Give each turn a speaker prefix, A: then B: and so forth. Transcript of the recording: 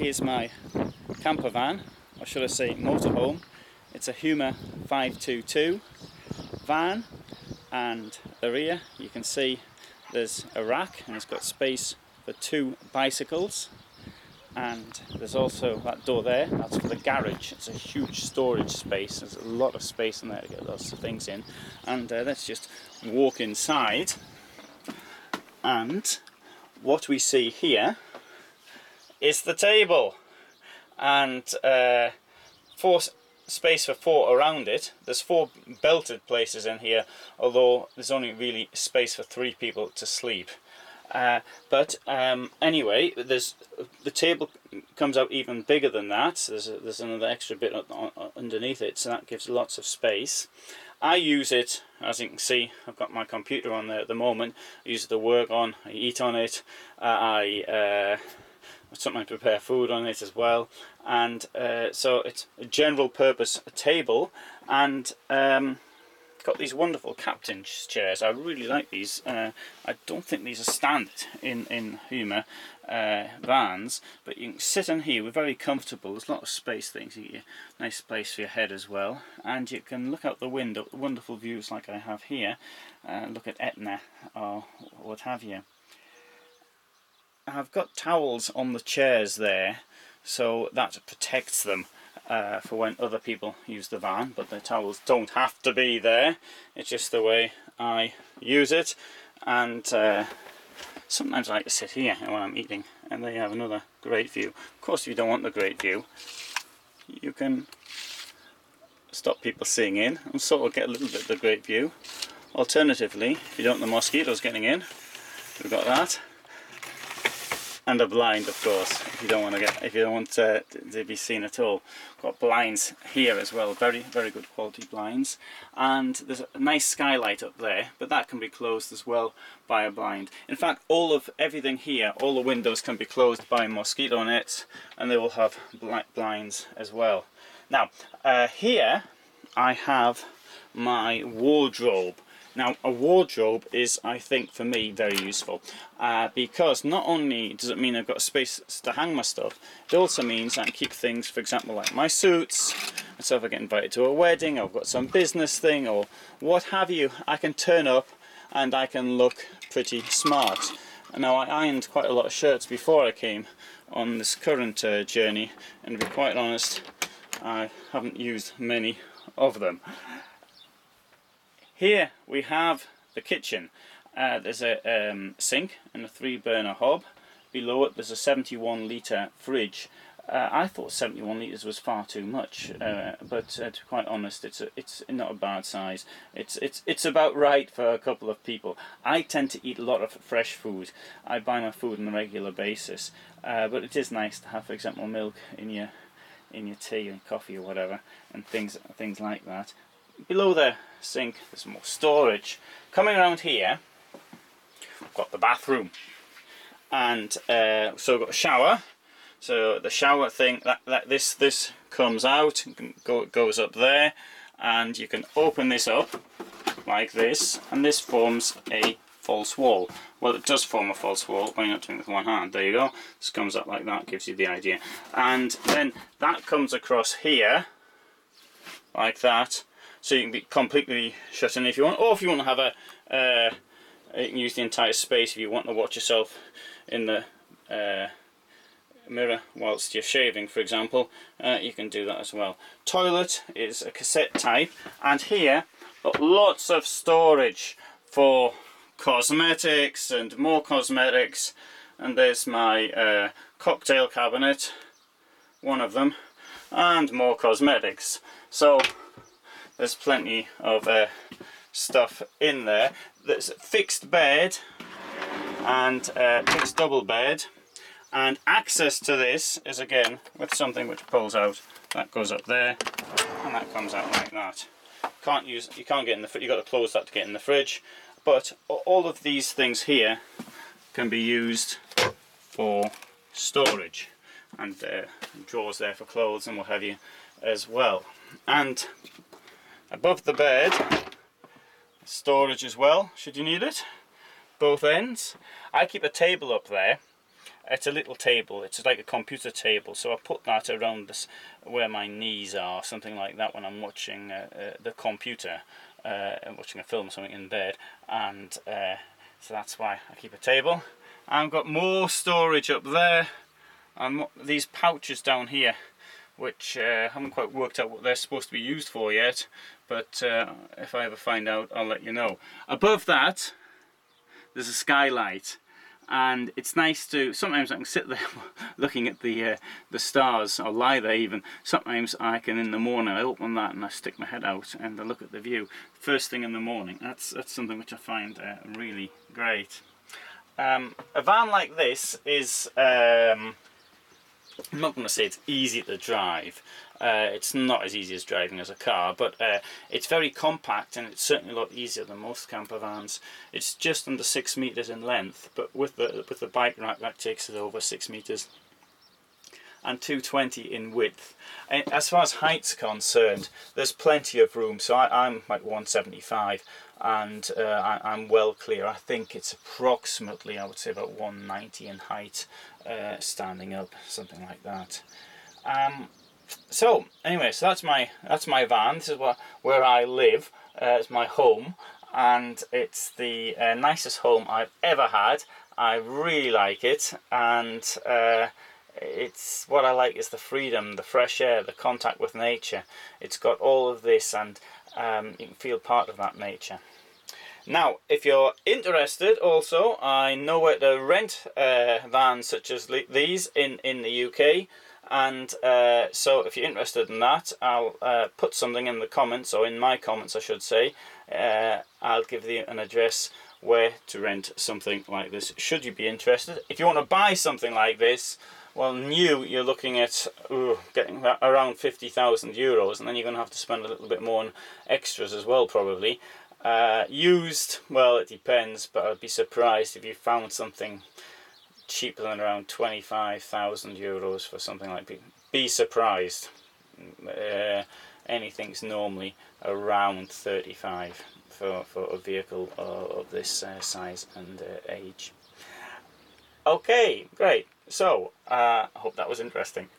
A: here's my camper van, or should I say motorhome. It's a Hymer 522 van, and the rear you can see there's a rack and it's got space for 2 bicycles, and there's also that door there, that's for the garage. It's a huge storage space, there's a lot of space in there to get lots of things in. And let's just walk inside, and what we see here is the table, and space for 4 around it. There's 4 belted places in here, although there's only really space for 3 people to sleep. Anyway, the table comes out even bigger than that. There's another extra bit underneath it, so that gives lots of space. I use it, as you can see, I've got my computer on there at the moment. I use it to work on, I eat on it, I sometimes prepare food on it as well, and so it's a general purpose table, and got these wonderful captain's chairs. I really like these. I don't think these are standard in Hymer vans, but you can sit in here. We're very comfortable. There's a lot of space things. You get a nice place for your head as well, and you can look out the window. Wonderful views like I have here. Look at Etna or what have you. I've got towels on the chairs there, so that protects them for when other people use the van, but the towels don't have to be there. It's just the way I use it. And sometimes I like to sit here when I'm eating, and they have another great view. Of course, if you don't want the great view, you can stop people seeing in and sort of get a little bit of the great view. Alternatively, if you don't want the mosquitoes getting in, we've got that. And a blind, of course, if you don't want to be seen at all. Got blinds here as well, very good quality blinds, and there's a nice skylight up there, but that can be closed as well by a blind. In fact, everything here, all the windows can be closed by mosquito nets, and they will have blinds as well. Now, here I have my wardrobe. Now, a wardrobe is, I think, for me, very useful, because not only does it mean I've got space to hang my stuff, it also means I can keep things, for example, like my suits, and so if I get invited to a wedding, or I've got some business thing, or what have you, I can turn up and I can look pretty smart. Now, I ironed quite a lot of shirts before I came on this current journey, and to be quite honest, I haven't used many of them. Here we have the kitchen. There's a sink and a 3-burner hob. Below it there's a 71 litre fridge. I thought 71 litres was far too much, but to be quite honest, it's not a bad size. It's about right for a couple of people. I tend to eat a lot of fresh food. I buy my food on a regular basis, but it is nice to have, for example, milk in your tea and coffee or whatever, and things like that. Below the sink there's more storage. Coming around here, I've got the bathroom, and so I've got a shower. So the shower thing, this comes out, goes up there, and you can open this up like this, and this forms a false wall. Well, it does form a false wall when you're not doing it with one hand. There you go. This comes up like that, gives you the idea. And then that comes across here like that. So you can be completely shut in if you want, or if you want to have you can use the entire space if you want to watch yourself in the mirror whilst you're shaving, for example. You can do that as well. Toilet is a cassette type, and here got lots of storage for cosmetics and more cosmetics. And there's my cocktail cabinet, one of them, and more cosmetics. So there's plenty of stuff in there. There's a fixed bed and fixed double bed, and access to this is again with something which pulls out. That goes up there, and that comes out like that. You can't get in the fridge. You've got to close that to get in the fridge. But all of these things here can be used for storage, and drawers there for clothes and what have you as well. And above the bed, storage as well, should you need it, both ends. I keep a table up there, it's a little table. It's like a computer table, so I put that around this where my knees are, something like that, when I'm watching the computer, watching a film or something in bed. And so that's why I keep a table. I've got more storage up there, and these pouches down here, which haven't quite worked out what they're supposed to be used for yet, but if I ever find out, I'll let you know. Above that, there's a skylight, and it's nice to, sometimes I can sit there looking at the stars, or lie there even. Sometimes I can, in the morning, I open that and I stick my head out and I look at the view first thing in the morning. That's something which I find really great. A van like this is, I'm not going to say it's easy to drive. It's not as easy as driving as a car, but it's very compact, and it's certainly a lot easier than most camper vans. It's just under 6 meters in length, but with the bike rack, that takes it over 6 meters, and 220 in width. And as far as height's concerned, there's plenty of room. So I'm like 175, and I'm well clear. I think it's approximately, I would say, about 190 in height, standing up, something like that. So anyway, so that's my van. This is where I live. It's my home, and it's the nicest home I've ever had. I really like it, and it's what I like is the freedom, the fresh air, the contact with nature. It's got all of this, and you can feel part of that nature. Now, if you're interested, also, I know where to rent vans such as these in the UK. And so if you're interested in that, I'll put something in the comments, or in my comments I should say. I'll give you an address where to rent something like this, should you be interested. If you want to buy something like this, well, new, you're looking at getting around 50,000 euros, and then you're going to have to spend a little bit more on extras as well, probably. Used, well, it depends, but I'd be surprised if you found something cheaper than around 25,000 euros for something like this. Be surprised. Anything's normally around 35 for a vehicle of this size and age. Okay, great. So I hope that was interesting.